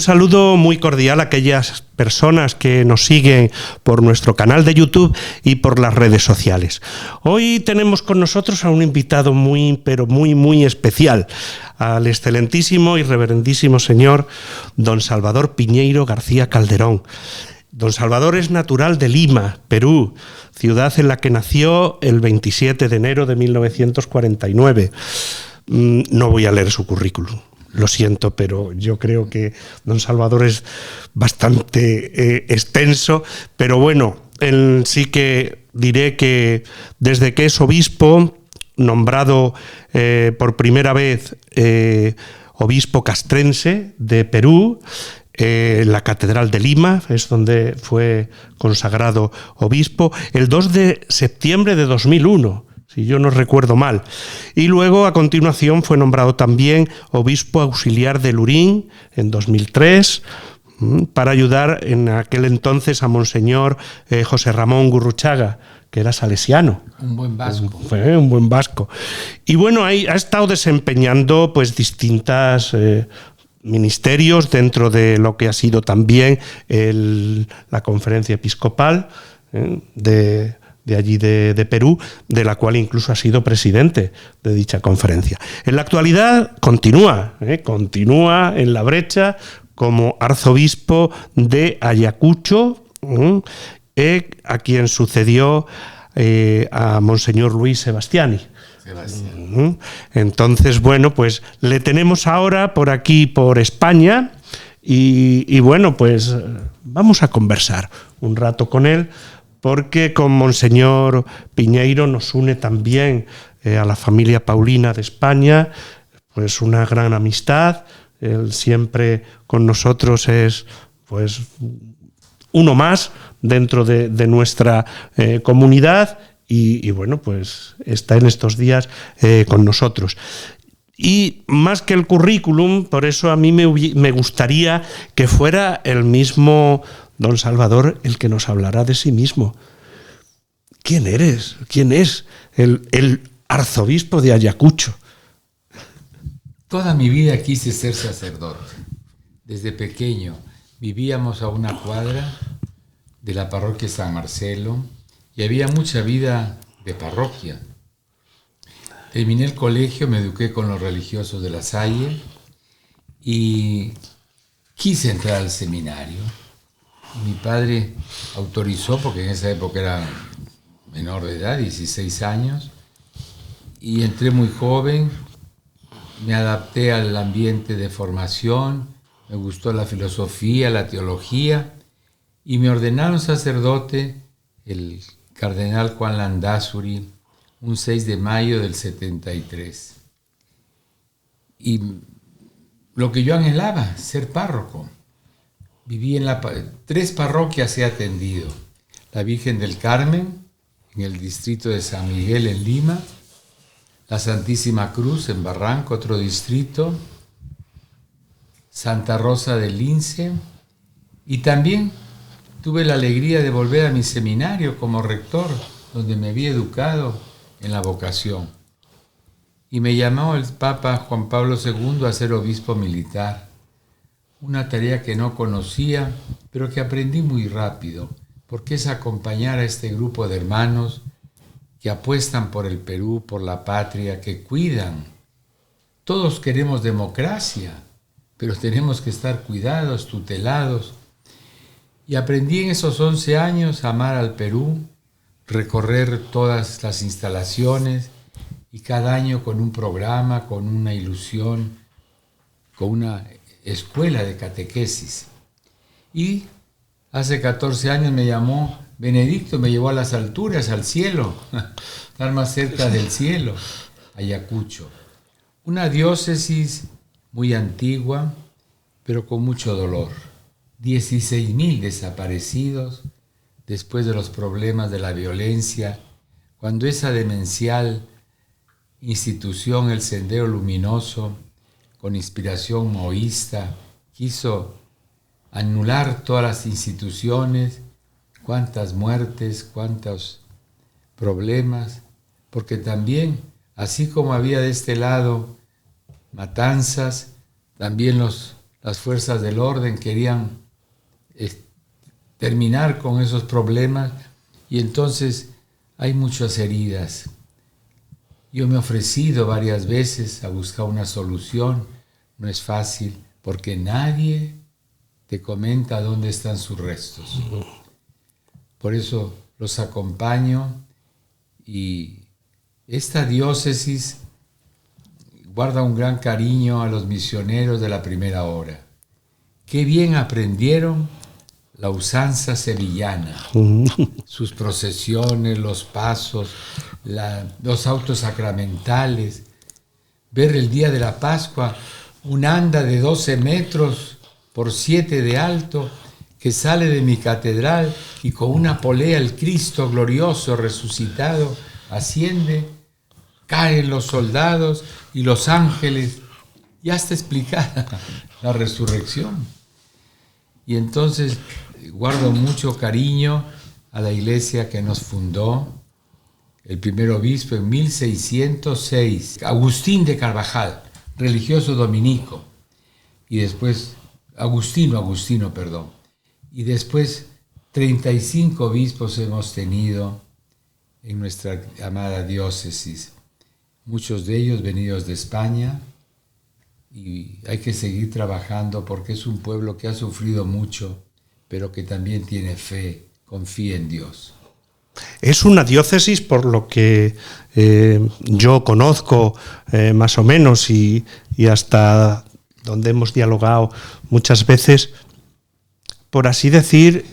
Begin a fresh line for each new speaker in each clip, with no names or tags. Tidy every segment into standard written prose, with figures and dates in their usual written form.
saludo muy cordial a aquellas personas que nos siguen por nuestro canal de YouTube y por las redes sociales. Hoy tenemos con nosotros a un invitado muy especial, al excelentísimo y reverendísimo señor don Salvador Piñeiro García Calderón. Don Salvador es natural de Lima, Perú, ciudad en la que nació el 27 de enero de 1949. No voy a leer su currículum. Lo siento, pero yo creo que don Salvador es bastante extenso, pero bueno, sí que diré que desde que es obispo, nombrado por primera vez obispo castrense de Perú, la Catedral de Lima, es donde fue consagrado obispo, el 2 de septiembre de 2001, si yo no recuerdo mal. Y luego, a continuación, fue nombrado también obispo auxiliar de Lurín en 2003, para ayudar en aquel entonces a Monseñor José Ramón Gurruchaga, que era salesiano.
Un buen vasco.
Fue un buen vasco. Y bueno, ahí ha estado desempeñando pues distintas ministerios dentro de lo que ha sido también la conferencia episcopal de allí de Perú, de la cual incluso ha sido presidente de dicha conferencia. En la actualidad continúa en la brecha como arzobispo de Ayacucho, a quien sucedió a Monseñor Luis Sebastiani. Entonces, bueno, pues le tenemos ahora por aquí, por España, y bueno, pues vamos a conversar un rato con él, porque con Monseñor Piñeiro nos une también a la familia Paulina de España, pues una gran amistad. Él siempre con nosotros es pues uno más dentro de nuestra comunidad y bueno, pues está en estos días con nosotros. Y más que el currículum, por eso a mí me gustaría que fuera el mismo don Salvador el que nos hablará de sí mismo. ¿Quién eres? ¿Quién es el arzobispo de Ayacucho?
Toda mi vida quise ser sacerdote. Desde pequeño vivíamos a una cuadra de la parroquia San Marcelo y había mucha vida de parroquia. Terminé el colegio, me eduqué con los religiosos de La Salle y quise entrar al seminario. Mi padre autorizó, porque en esa época era menor de edad, 16 años, y entré muy joven, me adapté al ambiente de formación, me gustó la filosofía, la teología, y me ordenaron sacerdote el cardenal Juan Landázuri un 6 de mayo del 73. Y lo que yo anhelaba, ser párroco. Viví en 3 parroquias he atendido. La Virgen del Carmen, en el distrito de San Miguel, en Lima. La Santísima Cruz, en Barranco, otro distrito. Santa Rosa del Lince. Y también tuve la alegría de volver a mi seminario como rector, donde me había educado en la vocación. Y me llamó el Papa Juan Pablo II a ser obispo militar. Una tarea que no conocía, pero que aprendí muy rápido, porque es acompañar a este grupo de hermanos que apuestan por el Perú, por la patria, que cuidan. Todos queremos democracia, pero tenemos que estar cuidados, tutelados. Y aprendí en esos 11 años a amar al Perú, recorrer todas las instalaciones y cada año con un programa, con una ilusión, con una escuela de catequesis. Y hace 14 años me llamó Benedicto, me llevó a las alturas, al cielo, estar más cerca del cielo, Ayacucho. Una diócesis muy antigua, pero con mucho dolor. 16,000 desaparecidos después de los problemas de la violencia, cuando esa demencial institución, el Sendero Luminoso, con inspiración maoísta, quiso anular todas las instituciones, cuántas muertes, cuántos problemas, porque también, así como había de este lado matanzas, también los las fuerzas del orden querían terminar con esos problemas y entonces hay muchas heridas. Yo me he ofrecido varias veces a buscar una solución. No es fácil porque nadie te comenta dónde están sus restos. Por eso los acompaño y esta diócesis guarda un gran cariño a los misioneros de la primera hora. Qué bien aprendieron la usanza sevillana, sus procesiones, los pasos, los autos sacramentales. Ver el día de la Pascua, un anda de 12 metros por 7 de alto que sale de mi catedral y con una polea el Cristo glorioso resucitado asciende, caen los soldados y los ángeles. Ya está explicada la resurrección. Y entonces guardo mucho cariño a la iglesia que nos fundó el primer obispo en 1606, Agustín de Carvajal, religioso dominico, y después Agustino, perdón. Y después 35 obispos hemos tenido en nuestra amada diócesis, muchos de ellos venidos de España, y hay que seguir trabajando porque es un pueblo que ha sufrido mucho, pero que también tiene fe, confía en Dios.
Es una diócesis, por lo que yo conozco más o menos y hasta donde hemos dialogado muchas veces, por así decir,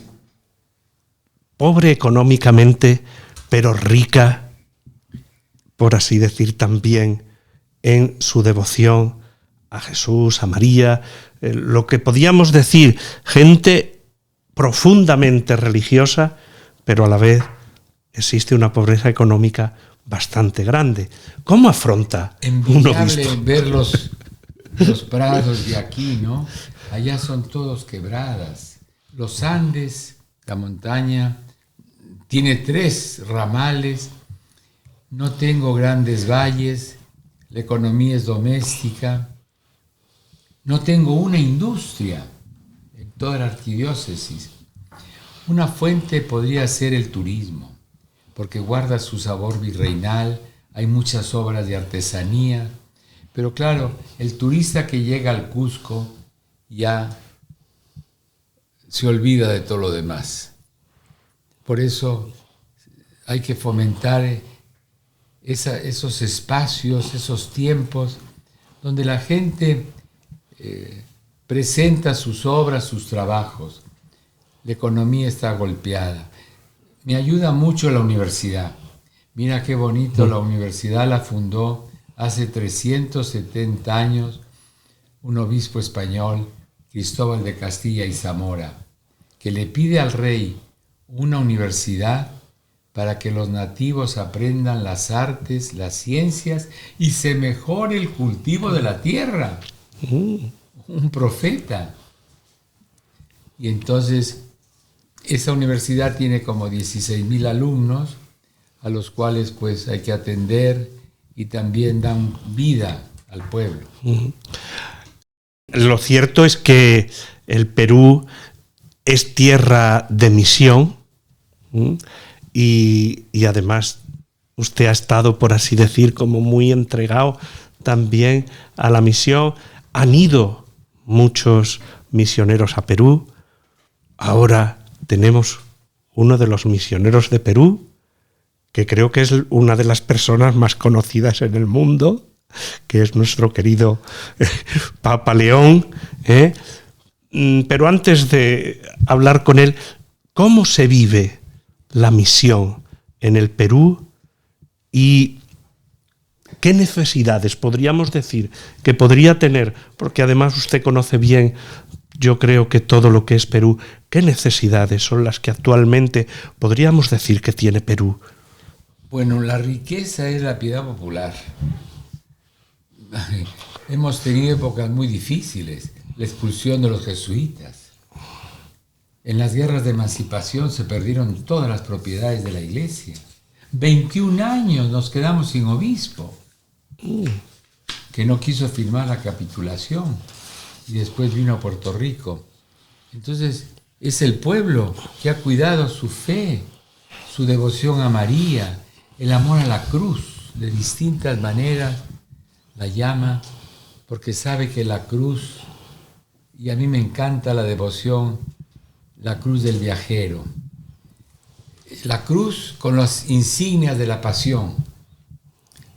pobre económicamente, pero rica, por así decir, también en su devoción a Jesús, a María, lo que podíamos decir, gente profundamente religiosa, pero a la vez existe una pobreza económica bastante grande. ¿Cómo afronta un obispo?
Ver los prados de aquí, ¿no? Allá son todos quebradas. Los Andes, la montaña, tiene 3 ramales, no tengo grandes valles, la economía es doméstica, no tengo una industria en toda la arquidiócesis. Una fuente podría ser el turismo, porque guarda su sabor virreinal, hay muchas obras de artesanía, pero claro, el turista que llega al Cusco ya se olvida de todo lo demás. Por eso hay que fomentar esos espacios, esos tiempos, donde la gente presenta sus obras, sus trabajos. La economía está golpeada. Me ayuda mucho la universidad. Mira qué bonito, la universidad la fundó hace 370 años un obispo español, Cristóbal de Castilla y Zamora, que le pide al rey una universidad para que los nativos aprendan las artes, las ciencias y se mejore el cultivo de la tierra. Un profeta. Y entonces esa universidad tiene como 16,000 alumnos a los cuales pues hay que atender y también dan vida al pueblo.
Lo cierto es que el Perú es tierra de misión y además usted ha estado, por así decir, como muy entregado también a la misión. Han ido muchos misioneros a Perú. Ahora tenemos uno de los misioneros de Perú, que creo que es una de las personas más conocidas en el mundo, que es nuestro querido Papa León. Pero antes de hablar con él, ¿cómo se vive la misión en el Perú y qué necesidades podríamos decir que podría tener? Porque además usted conoce bien, yo creo que todo lo que es Perú, ¿qué necesidades son las que actualmente podríamos decir que tiene Perú?
Bueno, la riqueza es la piedad popular. Hemos tenido épocas muy difíciles, la expulsión de los jesuitas. En las guerras de emancipación se perdieron todas las propiedades de la iglesia. 21 años nos quedamos sin obispo, que no quiso firmar la capitulación. y después vino a Puerto Rico. Entonces, es el pueblo que ha cuidado su fe, su devoción a María, el amor a la cruz, de distintas maneras la llama, porque sabe que la cruz, y a mí me encanta la devoción, la cruz del viajero. La cruz con las insignias de la pasión,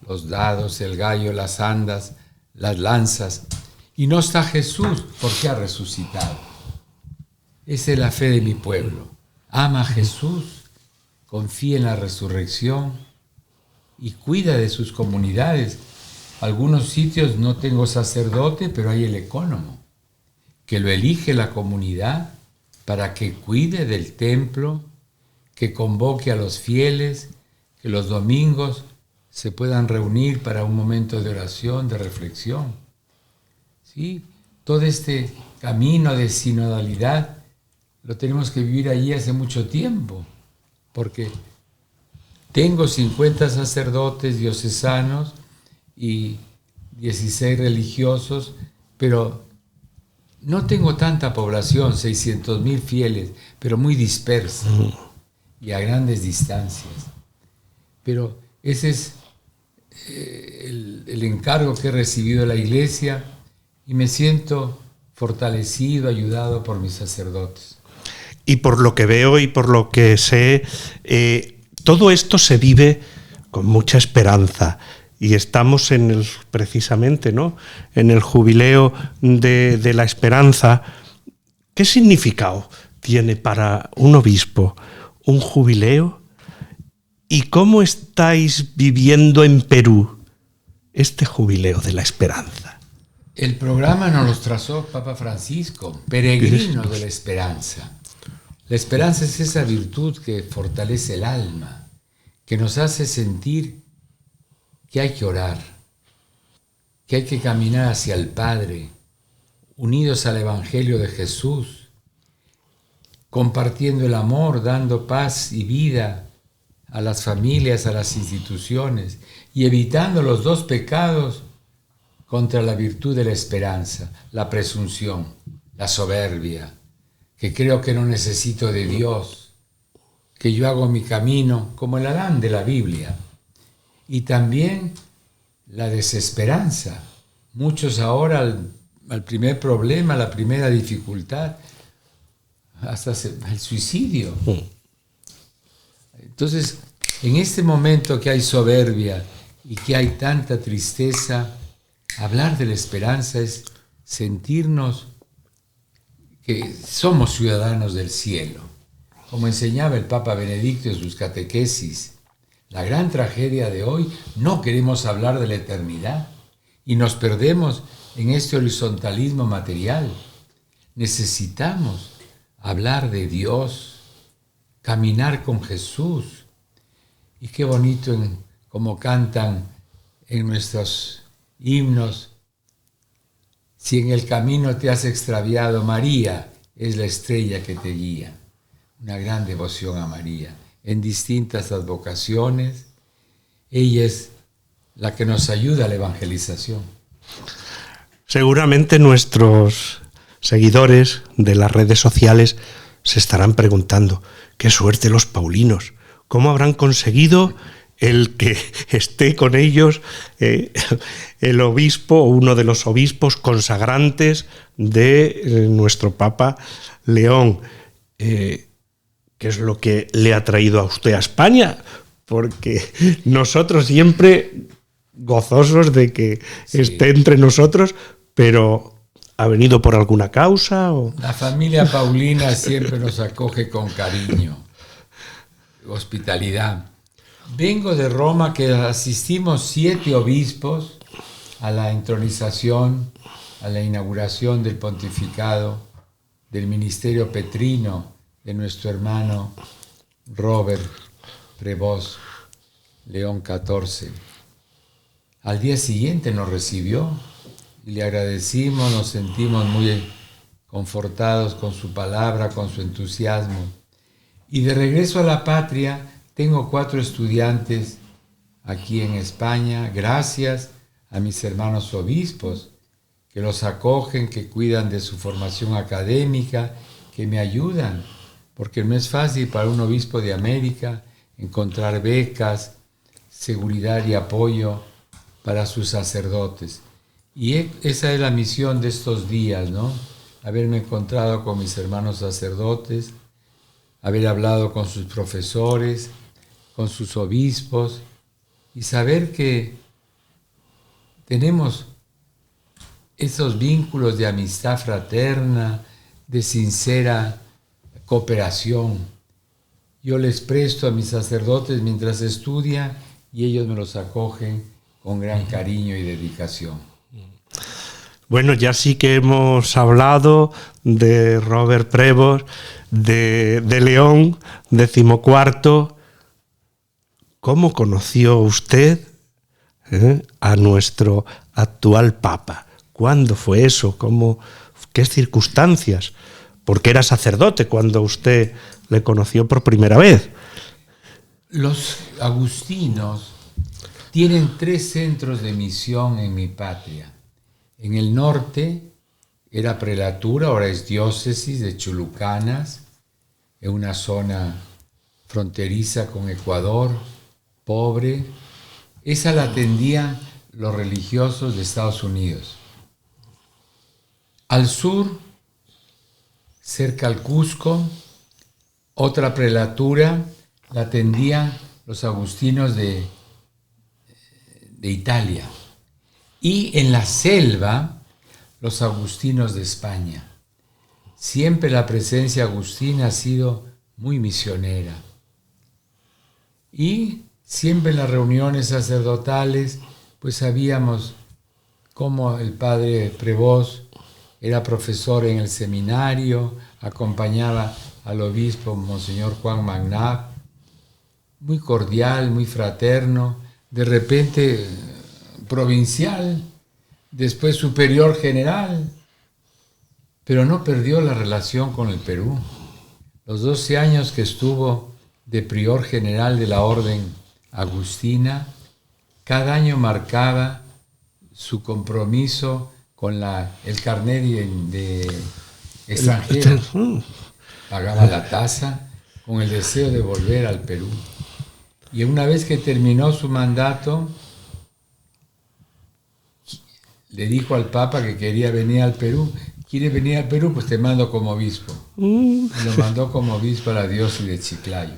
los dados, el gallo, las andas, las lanzas, y no está Jesús porque ha resucitado. Esa es la fe de mi pueblo. Ama a Jesús, confía en la resurrección y cuida de sus comunidades. Algunos sitios no tengo sacerdote, pero hay el ecónomo, que lo elige la comunidad para que cuide del templo, que convoque a los fieles, que los domingos se puedan reunir para un momento de oración, de reflexión. ¿Sí? Todo este camino de sinodalidad lo tenemos que vivir allí hace mucho tiempo, porque tengo 50 sacerdotes diocesanos y 16 religiosos, pero no tengo tanta población, 600.000 fieles, pero muy dispersa y a grandes distancias. Pero ese es el encargo que he recibido de la Iglesia y me siento fortalecido, ayudado por mis sacerdotes.
Y por lo que veo y por lo que sé, todo esto se vive con mucha esperanza. Y estamos precisamente, ¿no?, en el jubileo de la esperanza. ¿Qué significado tiene para un obispo un jubileo? ¿Y cómo estáis viviendo en Perú este jubileo de la esperanza?
El programa nos lo trazó Papa Francisco, peregrinos de la esperanza. La esperanza es esa virtud que fortalece el alma, que nos hace sentir que hay que orar, que hay que caminar hacia el Padre, unidos al Evangelio de Jesús, compartiendo el amor, dando paz y vida a las familias, a las instituciones, y evitando los dos pecados contra la virtud de la esperanza, la presunción, la soberbia, que creo que no necesito de Dios, que yo hago mi camino como el Adán de la Biblia. Y también la desesperanza. Muchos ahora al primer problema, la primera dificultad, hasta el suicidio. Entonces, en este momento que hay soberbia y que hay tanta tristeza, hablar de la esperanza es sentirnos que somos ciudadanos del cielo. Como enseñaba el Papa Benedicto en sus catequesis, la gran tragedia de hoy, no queremos hablar de la eternidad y nos perdemos en este horizontalismo material. Necesitamos hablar de Dios, caminar con Jesús. Y qué bonito como cantan en nuestros himnos: si en el camino te has extraviado, María es la estrella que te guía. Una gran devoción a María. En distintas advocaciones, ella es la que nos ayuda a la evangelización.
Seguramente nuestros seguidores de las redes sociales se estarán preguntando: qué suerte los paulinos, ¿cómo habrán conseguido el que esté con ellos el obispo o uno de los obispos consagrantes de nuestro Papa León? ¿Qué es lo que le ha traído a usted a España? Porque nosotros siempre gozosos de que esté entre nosotros, pero ¿ha venido por alguna causa? ¿O?
La familia Paulina siempre nos acoge con cariño, hospitalidad. Vengo de Roma, que asistimos 7 obispos a la entronización, a la inauguración del pontificado del ministerio petrino de nuestro hermano Robert Prevost, León XIV. Al día siguiente nos recibió y le agradecimos, nos sentimos muy confortados con su palabra, con su entusiasmo. Y de regreso a la patria, tengo 4 estudiantes aquí en España, gracias a mis hermanos obispos, que los acogen, que cuidan de su formación académica, que me ayudan, porque no es fácil para un obispo de América encontrar becas, seguridad y apoyo para sus sacerdotes. Y esa es la misión de estos días, ¿no? Haberme encontrado con mis hermanos sacerdotes, haber hablado con sus profesores, con sus obispos, y saber que tenemos esos vínculos de amistad fraterna, de sincera cooperación. Yo les presto a mis sacerdotes mientras estudian y ellos me los acogen con gran cariño y dedicación.
Bueno, ya sí que hemos hablado de Robert Prevost, de León XIV. ¿Cómo conoció usted a nuestro actual Papa? ¿Cuándo fue eso? ¿Qué circunstancias? Porque era sacerdote cuando usted le conoció por primera vez.
Los agustinos tienen 3 centros de misión en mi patria. En el norte era prelatura, ahora es diócesis de Chulucanas, en una zona fronteriza con Ecuador, pobre. Esa la atendían los religiosos de Estados Unidos. Al sur, cerca al Cusco, otra prelatura la atendían los agustinos de Italia. Y en la selva, los agustinos de España. Siempre la presencia agustina ha sido muy misionera. Y siempre en las reuniones sacerdotales, pues sabíamos cómo el padre Prevost era profesor en el seminario, acompañaba al obispo Monseñor Juan Magnat, muy cordial, muy fraterno, de repente provincial, después superior general, pero no perdió la relación con el Perú. Los 12 años que estuvo de prior general de la orden agustina, cada año marcaba su compromiso con el carnet de extranjero. Pagaba la tasa con el deseo de volver al Perú. Y una vez que terminó su mandato, le dijo al Papa que quería venir al Perú. ¿Quiere venir al Perú? Pues te mando como obispo. Y lo mandó como obispo a la diócesis de Chiclayo.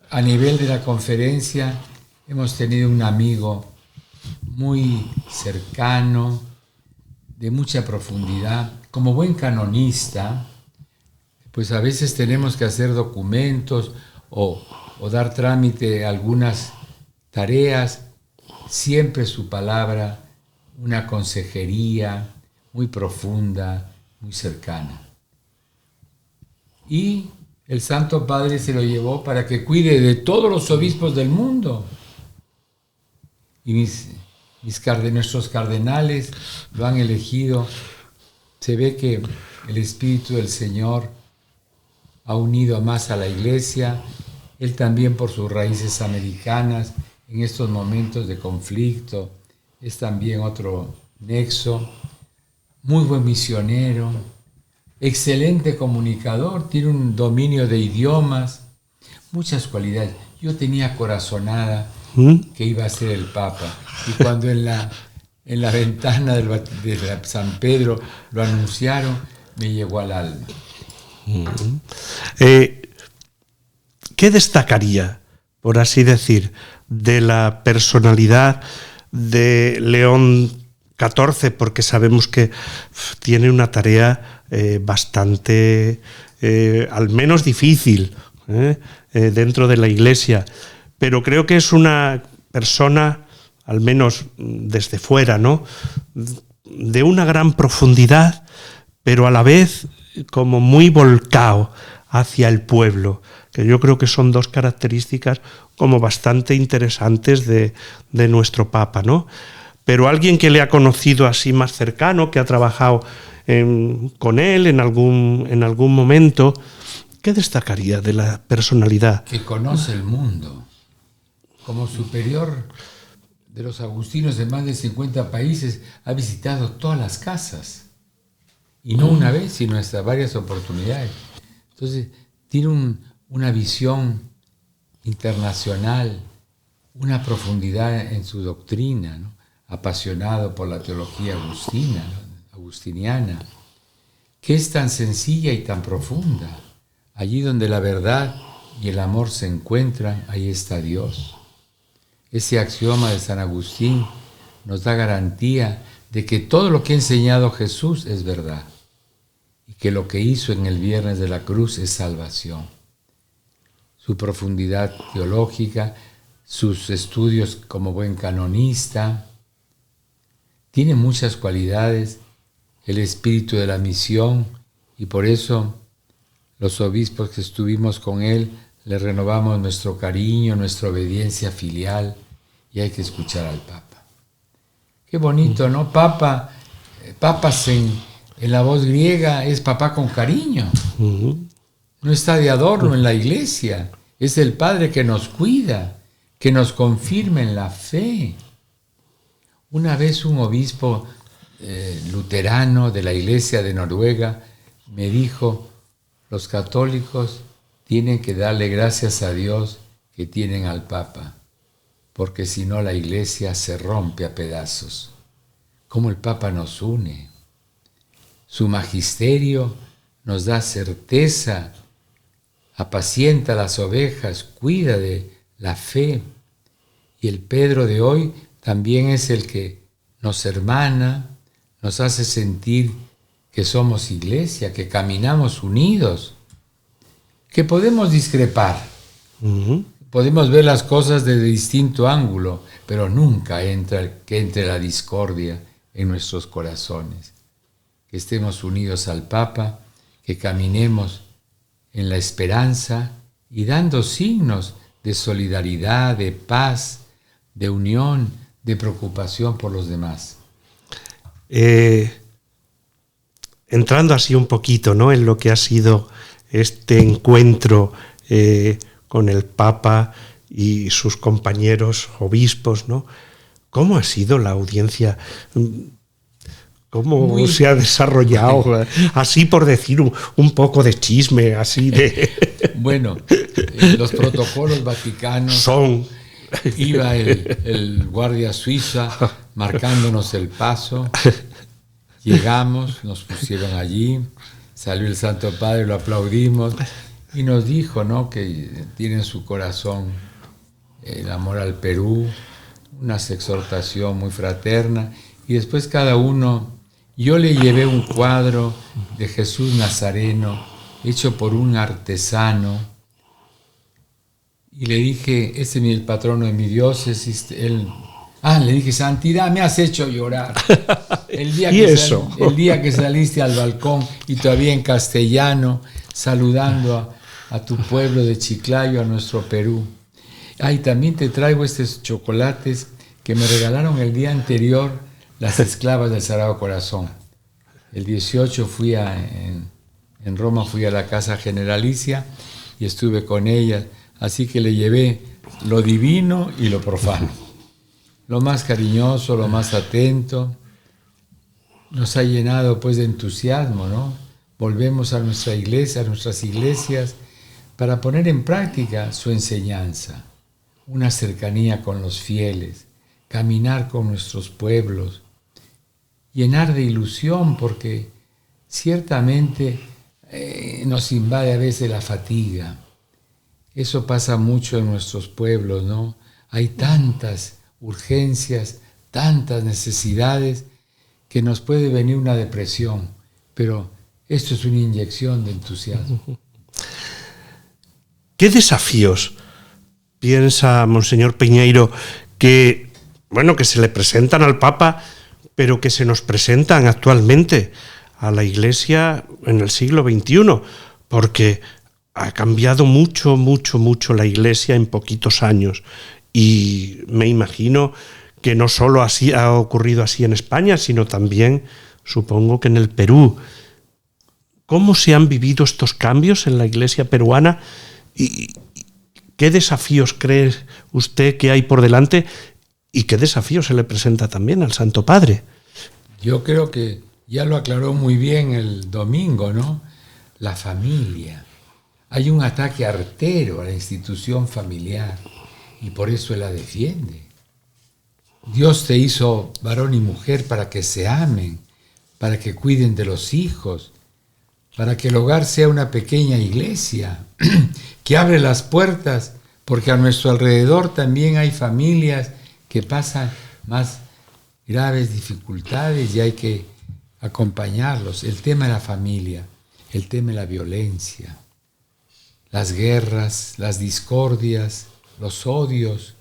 A nivel de la conferencia hemos tenido un amigo muy cercano, de mucha profundidad. Como buen canonista, pues a veces tenemos que hacer documentos o dar trámite a algunas tareas. Siempre su palabra, una consejería muy profunda, muy cercana. Y el Santo Padre se lo llevó para que cuide de todos los obispos del mundo. Y nuestros cardenales lo han elegido. Se ve que el Espíritu del Señor ha unido más a la Iglesia. Él también, por sus raíces americanas, en estos momentos de conflicto, es también otro nexo. Muy buen misionero, excelente comunicador, tiene un dominio de idiomas, muchas cualidades. Yo tenía corazonada que iba a ser el Papa. Y cuando en la ventana de San Pedro lo anunciaron, me llegó al alma.
¿Qué destacaría, por así decir, de la personalidad de León XIV? Porque sabemos que tiene una tarea bastante, al menos difícil, dentro de la Iglesia. Pero creo que es una persona, al menos desde fuera, ¿no?, de una gran profundidad, pero a la vez como muy volcado hacia el pueblo, que yo creo que son 2 características como bastante interesantes de nuestro Papa, ¿no? Pero alguien que le ha conocido así más cercano, que ha trabajado con él en algún momento, ¿qué destacaría de la personalidad?
Que conoce el mundo. Como superior de los agustinos de más de 50 países, ha visitado todas las casas. Y no una vez, sino hasta varias oportunidades. Entonces, tiene una visión internacional, una profundidad en su doctrina, ¿no? Apasionado por la teología agustiniana, que es tan sencilla y tan profunda. Allí donde la verdad y el amor se encuentran, ahí está Dios. Ese axioma de San Agustín nos da garantía de que todo lo que ha enseñado Jesús es verdad y que lo que hizo en el viernes de la cruz es salvación. Su profundidad teológica, sus estudios como buen canonista, tiene muchas cualidades, el espíritu de la misión, y por eso los obispos que estuvimos con él le renovamos nuestro cariño, nuestra obediencia filial, y hay que escuchar al Papa. Qué bonito, ¿no? Papa, papas en la voz griega es papá con cariño. No está de adorno en la iglesia. Es el Padre que nos cuida, que nos confirma en la fe. Una vez un obispo luterano de la iglesia de Noruega me dijo: los católicos tienen que darle gracias a Dios que tienen al Papa, porque si no la iglesia se rompe a pedazos. Cómo el Papa nos une. Su magisterio nos da certeza, apacienta las ovejas, cuida de la fe. Y el Pedro de hoy también es el que nos hermana, nos hace sentir que somos iglesia, que caminamos unidos, que podemos discrepar, podemos ver las cosas desde distinto ángulo, pero nunca que entre la discordia en nuestros corazones. Que estemos unidos al Papa, que caminemos en la esperanza y dando signos de solidaridad, de paz, de unión, de preocupación por los demás.
Entrando así un poquito, ¿no?, en lo que ha sido este encuentro con el Papa y sus compañeros obispos, ¿no? ¿Cómo ha sido la audiencia? ¿Cómo se ha desarrollado? Así por decir un poco de chisme, así de...
Bueno, los protocolos vaticanos son... Iba el guardia suiza marcándonos el paso. Llegamos, nos pusieron allí, salió el Santo Padre, lo aplaudimos y nos dijo, ¿no?, que tiene en su corazón el amor al Perú, una exhortación muy fraterna, y después cada uno, yo le llevé un cuadro de Jesús Nazareno hecho por un artesano y le dije, este es el patrono de mi diócesis. Le dije, santidad, me has hecho llorar. El día que saliste al balcón y todavía en castellano, saludando a tu pueblo de Chiclayo, a nuestro Perú. También te traigo estos chocolates que me regalaron el día anterior las esclavas del Sagrado Corazón. El 18 en Roma, fui a la Casa Generalicia y estuve con ellas, así que le llevé lo divino y lo profano. Lo más cariñoso, lo más atento, nos ha llenado pues de entusiasmo, ¿no? Volvemos a nuestra iglesia, a nuestras iglesias, para poner en práctica su enseñanza, una cercanía con los fieles, caminar con nuestros pueblos, llenar de ilusión, porque ciertamente nos invade a veces la fatiga. Eso pasa mucho en nuestros pueblos, ¿no? Hay tantas urgencias, tantas necesidades, que nos puede venir una depresión, pero esto es una inyección de entusiasmo.
¿Qué desafíos piensa Monseñor Piñeiro que se le presentan al Papa, pero que se nos presentan actualmente a la Iglesia en el siglo XXI? Porque ha cambiado mucho la Iglesia en poquitos años. Y me imagino que no solo así ha ocurrido así en España, sino también, supongo que en el Perú. ¿Cómo se han vivido estos cambios en la Iglesia peruana? ¿Y qué desafíos cree usted que hay por delante? ¿Y qué desafío se le presenta también al Santo Padre?
Yo creo que ya lo aclaró muy bien el domingo, ¿no? La familia. Hay un ataque artero a la institución familiar y por eso él la defiende. Dios te hizo varón y mujer para que se amen, para que cuiden de los hijos, para que el hogar sea una pequeña iglesia que abre las puertas, porque a nuestro alrededor también hay familias que pasan más graves dificultades y hay que acompañarlos. El tema de la familia, el tema de la violencia, las guerras, las discordias, los odios.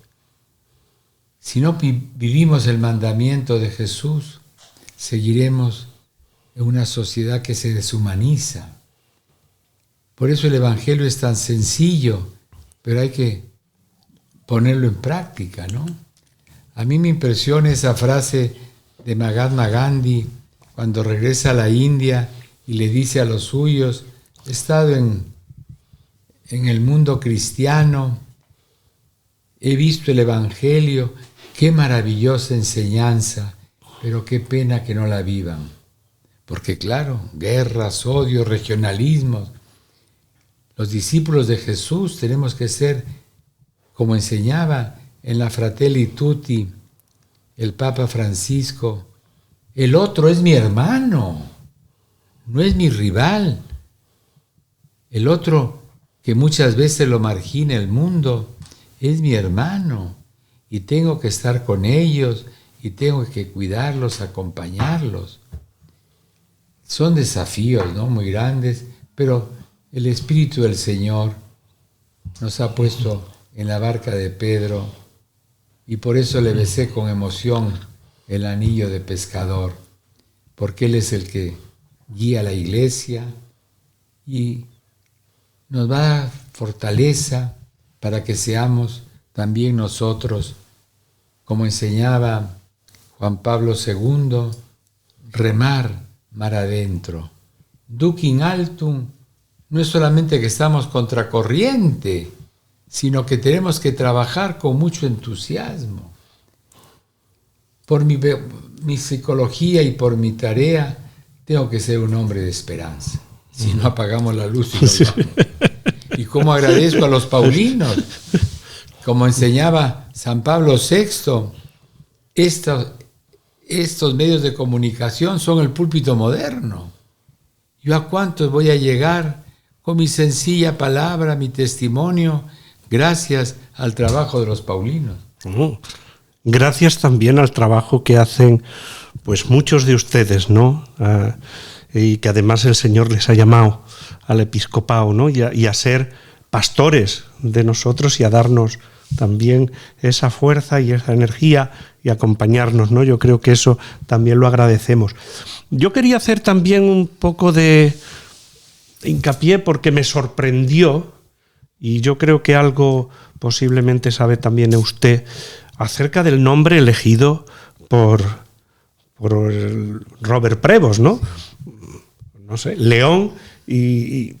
Si no vivimos el mandamiento de Jesús, seguiremos en una sociedad que se deshumaniza. Por eso el Evangelio es tan sencillo, pero hay que ponerlo en práctica, ¿no? A mí me impresiona esa frase de Mahatma Gandhi cuando regresa a la India y le dice a los suyos: he estado en el mundo cristiano, he visto el Evangelio, qué maravillosa enseñanza, pero qué pena que no la vivan. Porque claro, guerras, odios, regionalismos. Los discípulos de Jesús tenemos que ser, como enseñaba en la Fratelli Tutti el Papa Francisco, el otro es mi hermano, no es mi rival. El otro, que muchas veces lo margina el mundo, es mi hermano y tengo que estar con ellos y tengo que cuidarlos, acompañarlos. Son desafíos, ¿no?, muy grandes, pero el Espíritu del Señor nos ha puesto en la barca de Pedro y por eso le besé con emoción el anillo de pescador, porque Él es el que guía la iglesia y nos va a dar fortaleza para que seamos también nosotros, como enseñaba Juan Pablo II, remar mar adentro. Duc in altum no es solamente que estamos contracorriente, sino que tenemos que trabajar con mucho entusiasmo. Por mi psicología y por mi tarea, tengo que ser un hombre de esperanza. Si no, apagamos la luz y nos vamos. Y cómo agradezco a los paulinos, como enseñaba San Pablo VI, estos medios de comunicación son el púlpito moderno. ¿Yo a cuántos voy a llegar con mi sencilla palabra, mi testimonio, gracias al trabajo de los paulinos?
Gracias también al trabajo que hacen pues muchos de ustedes, ¿no? Y que además el Señor les ha llamado al episcopado, ¿no? Y a ser pastores de nosotros y a darnos también esa fuerza y esa energía y acompañarnos, ¿no? Yo creo que eso también lo agradecemos. Yo quería hacer también un poco de hincapié porque me sorprendió, y yo creo que algo posiblemente sabe también usted, acerca del nombre elegido por Robert Prevost, ¿no? No sé, León y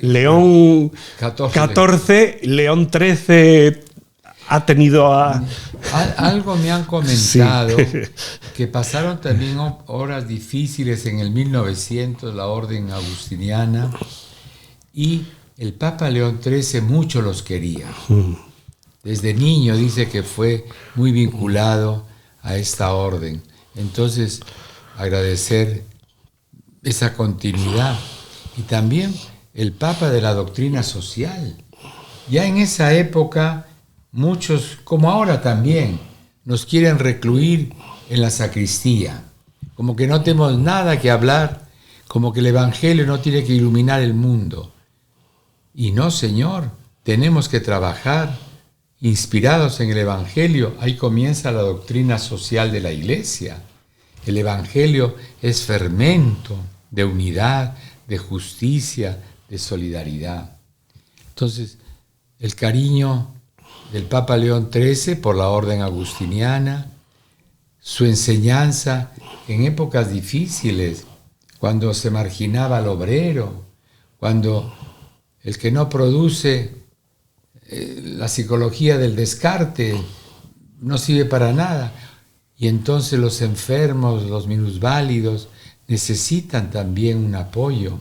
León 14, León 13 ha tenido
Algo me han comentado,
sí,
que pasaron también horas difíciles en el 1900, la orden agustiniana, y el Papa León XIII mucho los quería. Desde niño dice que fue muy vinculado a esta orden. Entonces, agradecer esa continuidad. Y también el Papa de la doctrina social. Ya en esa época, muchos, como ahora también, nos quieren recluir en la sacristía. Como que no tenemos nada que hablar, como que el Evangelio no tiene que iluminar el mundo. Y no, Señor, tenemos que trabajar inspirados en el Evangelio. Ahí comienza la doctrina social de la Iglesia. El Evangelio es fermento de unidad, de justicia, de solidaridad. Entonces, el cariño del Papa León XIII por la orden agustiniana, su enseñanza en épocas difíciles, cuando se marginaba al obrero, cuando el que no produce, la psicología del descarte, no sirve para nada. Y entonces los enfermos, los minusválidos, necesitan también un apoyo.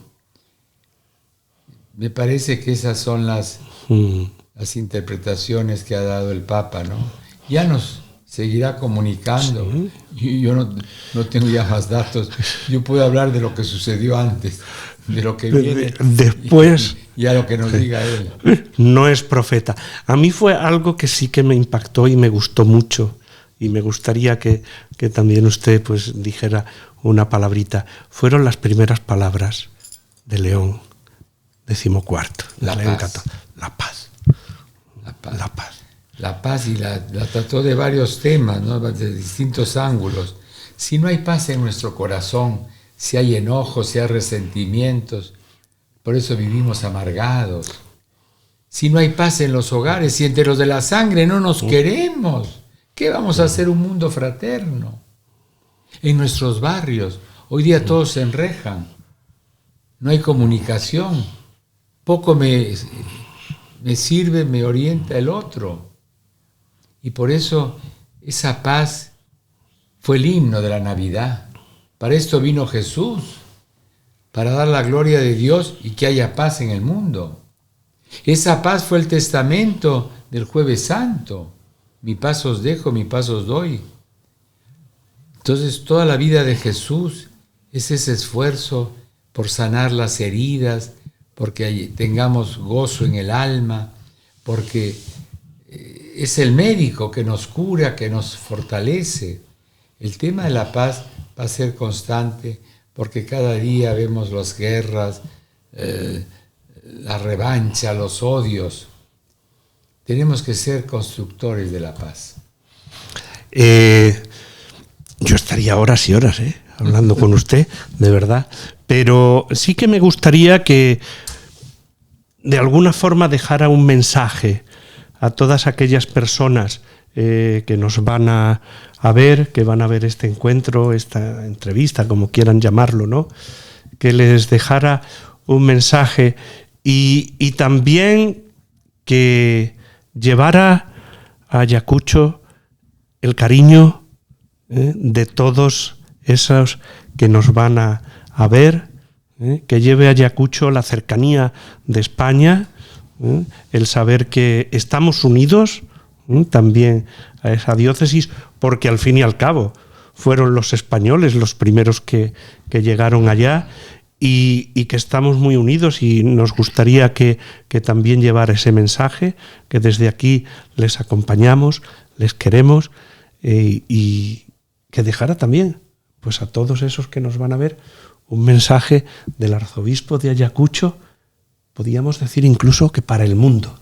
Me parece que esas son las interpretaciones que ha dado el Papa, ¿no? Ya nos seguirá comunicando. Sí. Yo no tengo ya más datos. Yo puedo hablar de lo que sucedió antes, de lo que viene
después.
Y a lo que nos diga él.
No es profeta. A mí fue algo que sí que me impactó y me gustó mucho. Y me gustaría que también usted pues dijera una palabrita. Fueron las primeras palabras de León XIV.
La paz.
La paz.
La paz.
La paz.
La paz, y la trató de varios temas, ¿no? De distintos ángulos. Si no hay paz en nuestro corazón, si hay enojos, si hay resentimientos, por eso vivimos amargados. Si no hay paz en los hogares, si entre los de la sangre no nos queremos, ¿qué vamos a hacer un mundo fraterno? En nuestros barrios, hoy día todos se enrejan, no hay comunicación, poco me sirve, me orienta el otro. Y por eso esa paz fue el himno de la Navidad. Para esto vino Jesús, para dar la gloria de Dios y que haya paz en el mundo. Esa paz fue el testamento del Jueves Santo. Mi paz os dejo, mi paz os doy. Entonces toda la vida de Jesús es ese esfuerzo por sanar las heridas, porque tengamos gozo en el alma, porque es el médico que nos cura, que nos fortalece. El tema de la paz va a ser constante, porque cada día vemos las guerras, la revancha, los odios. Tenemos que ser constructores de la paz.
Yo estaría horas y horas hablando con usted, de verdad, pero sí que me gustaría que de alguna forma dejara un mensaje a todas aquellas personas que nos van a ver, que van a ver este encuentro, esta entrevista, como quieran llamarlo, ¿no? Que les dejara un mensaje y también que llevara a Ayacucho el cariño de todos esos que nos van a ver, que lleve a Ayacucho la cercanía de España, el saber que estamos unidos también a esa diócesis, porque al fin y al cabo fueron los españoles los primeros que llegaron allá y que estamos muy unidos, y nos gustaría que también llevara ese mensaje, que desde aquí les acompañamos, les queremos, y que dejara también pues a todos esos que nos van a ver un mensaje del arzobispo de Ayacucho, podríamos decir incluso que para el mundo.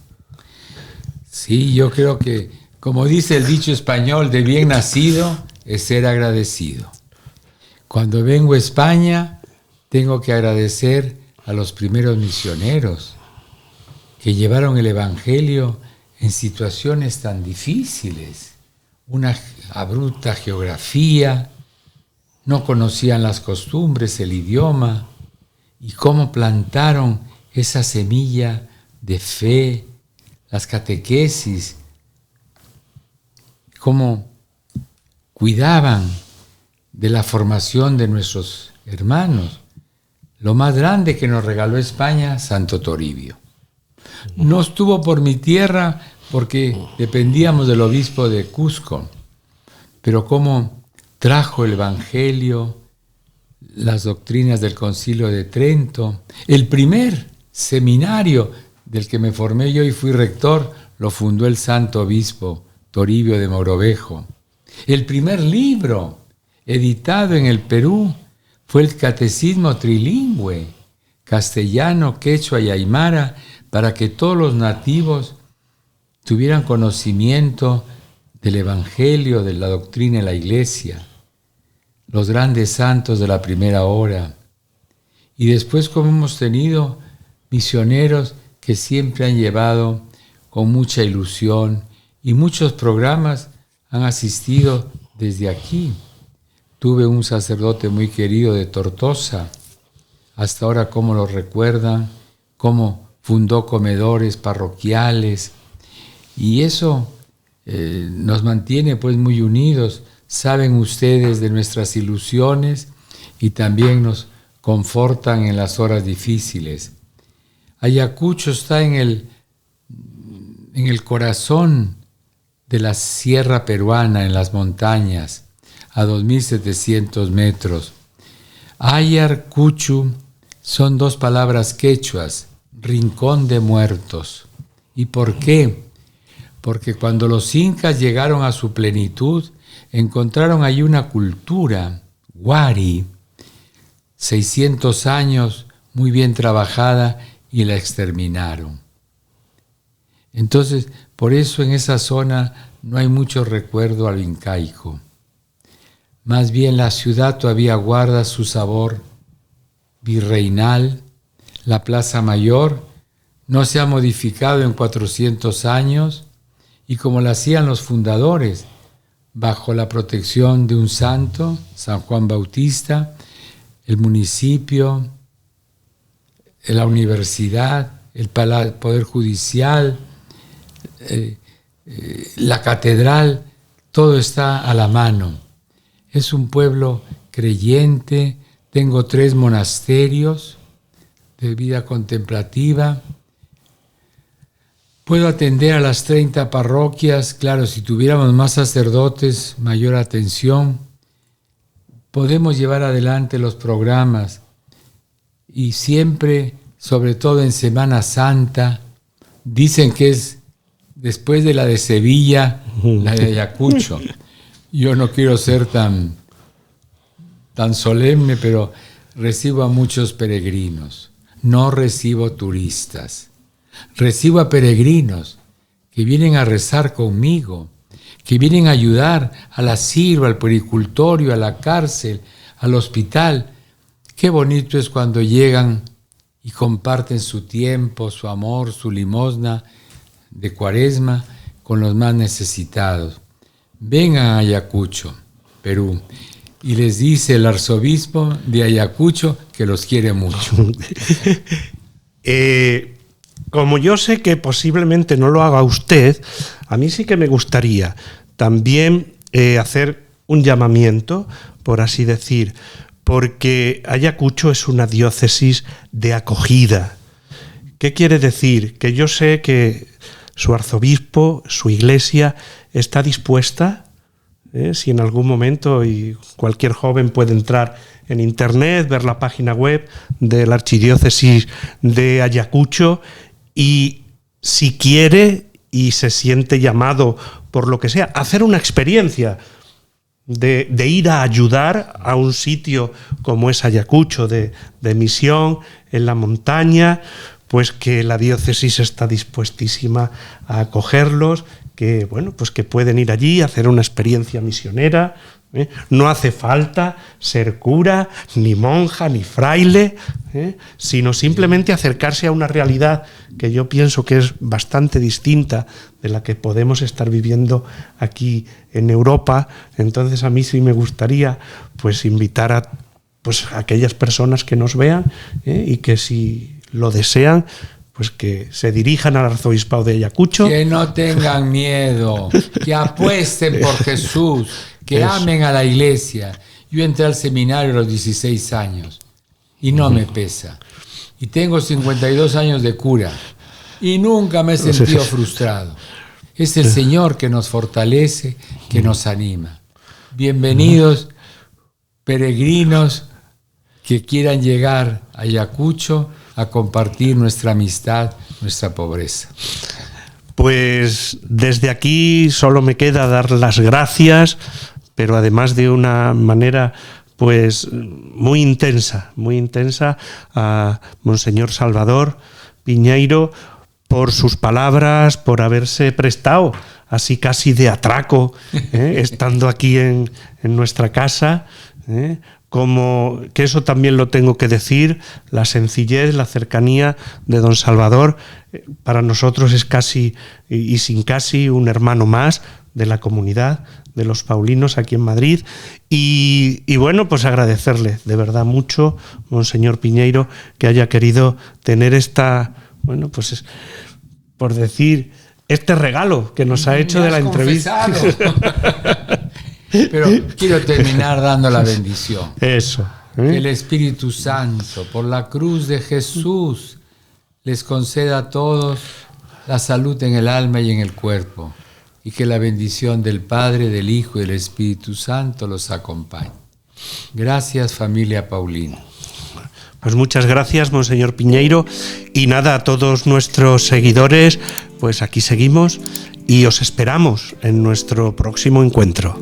Sí, yo creo que, como dice el dicho español, de bien nacido es ser agradecido. Cuando vengo a España, tengo que agradecer a los primeros misioneros que llevaron el Evangelio en situaciones tan difíciles, una abrupta geografía, no conocían las costumbres, el idioma, y cómo plantaron esa semilla de fe, las catequesis, cómo cuidaban de la formación de nuestros hermanos. Lo más grande que nos regaló España, Santo Toribio. No estuvo por mi tierra porque dependíamos del obispo de Cusco, pero cómo trajo el Evangelio, las doctrinas del Concilio de Trento. El primer seminario del que me formé yo y fui rector lo fundó el santo obispo Toribio de Mogrovejo. El primer libro editado en el Perú fue el Catecismo Trilingüe, castellano, quechua y aymara, para que todos los nativos tuvieran conocimiento del Evangelio, de la doctrina de la Iglesia. Los grandes santos de la primera hora. Y después, como hemos tenido misioneros que siempre han llevado con mucha ilusión, y muchos programas han asistido desde aquí. Tuve un sacerdote muy querido de Tortosa, hasta ahora cómo lo recuerdan, cómo fundó comedores parroquiales, y eso nos mantiene pues muy unidos. Saben ustedes de nuestras ilusiones y también nos confortan en las horas difíciles. Ayacucho está en el corazón de la sierra peruana, en las montañas, a 2.700 metros. Ayacucho son dos palabras quechuas, rincón de muertos. ¿Y por qué? Porque cuando los incas llegaron a su plenitud, encontraron ahí una cultura, Huari, 600 años, muy bien trabajada, y la exterminaron. Entonces, por eso en esa zona no hay mucho recuerdo al incaico. Más bien la ciudad todavía guarda su sabor virreinal. La Plaza Mayor no se ha modificado en 400 años y como la hacían los fundadores, bajo la protección de un santo, San Juan Bautista, el municipio, la universidad, el Poder Judicial, la catedral, todo está a la mano. Es un pueblo creyente. Tengo 3 monasterios de vida contemplativa. Puedo atender a las 30 parroquias. Claro, si tuviéramos más sacerdotes, mayor atención. Podemos llevar adelante los programas. Y siempre, sobre todo en Semana Santa, dicen que es después de la de Sevilla, la de Ayacucho. Yo no quiero ser tan solemne, pero recibo a muchos peregrinos. No recibo turistas. Recibo a peregrinos que vienen a rezar conmigo, que vienen a ayudar al asilo, al puericultorio, a la cárcel, al hospital. Qué bonito es cuando llegan y comparten su tiempo, su amor, su limosna de Cuaresma con los más necesitados. Vengan a Ayacucho, Perú, y les dice el arzobispo de Ayacucho que los quiere mucho.
Como yo sé que posiblemente no lo haga usted, a mí sí que me gustaría también hacer un llamamiento, por así decir, porque Ayacucho es una diócesis de acogida. ¿Qué quiere decir? Que yo sé que su arzobispo, su iglesia, está dispuesta, si en algún momento, y cualquier joven puede entrar en internet, ver la página web de la Archidiócesis de Ayacucho, y si quiere y se siente llamado por lo que sea, hacer una experiencia de ir a ayudar a un sitio como es Ayacucho, de misión en la montaña, pues que la diócesis está dispuestísima a acogerlos, que bueno, pues que pueden ir allí a hacer una experiencia misionera. No hace falta ser cura, ni monja, ni fraile, sino simplemente acercarse a una realidad que yo pienso que es bastante distinta de la que podemos estar viviendo aquí en Europa. Entonces a mí sí me gustaría pues invitar a aquellas personas que nos vean y que si lo desean, pues que se dirijan al arzobispado de Ayacucho.
Que no tengan miedo, que apuesten por Jesús, que amen a la iglesia. Yo entré al seminario a los 16 años y no me pesa. Y tengo 52 años de cura y nunca me he sentido frustrado. Es el Señor que nos fortalece, que nos anima. Bienvenidos, peregrinos que quieran llegar a Ayacucho a compartir nuestra amistad, nuestra pobreza.
Pues desde aquí solo me queda dar las gracias, pero además de una manera pues muy intensa a Monseñor Salvador Piñeiro por sus palabras, por haberse prestado así casi de atraco, estando aquí en nuestra casa, como que eso también lo tengo que decir, la sencillez, la cercanía de don Salvador, para nosotros es casi y sin casi un hermano más de la comunidad de los paulinos aquí en Madrid. Y bueno, pues agradecerle de verdad mucho, Monseñor Piñeiro, que haya querido tener esta, bueno, pues por decir, este regalo que nos ha hecho de la entrevista.
Pero quiero terminar dando la bendición.
Eso.
Que el Espíritu Santo, por la cruz de Jesús, les conceda a todos la salud en el alma y en el cuerpo, y que la bendición del Padre, del Hijo y del Espíritu Santo los acompañe. Gracias, familia Paulino.
Pues muchas gracias, Monseñor Piñeiro. Y nada, a todos nuestros seguidores, pues aquí seguimos y os esperamos en nuestro próximo encuentro.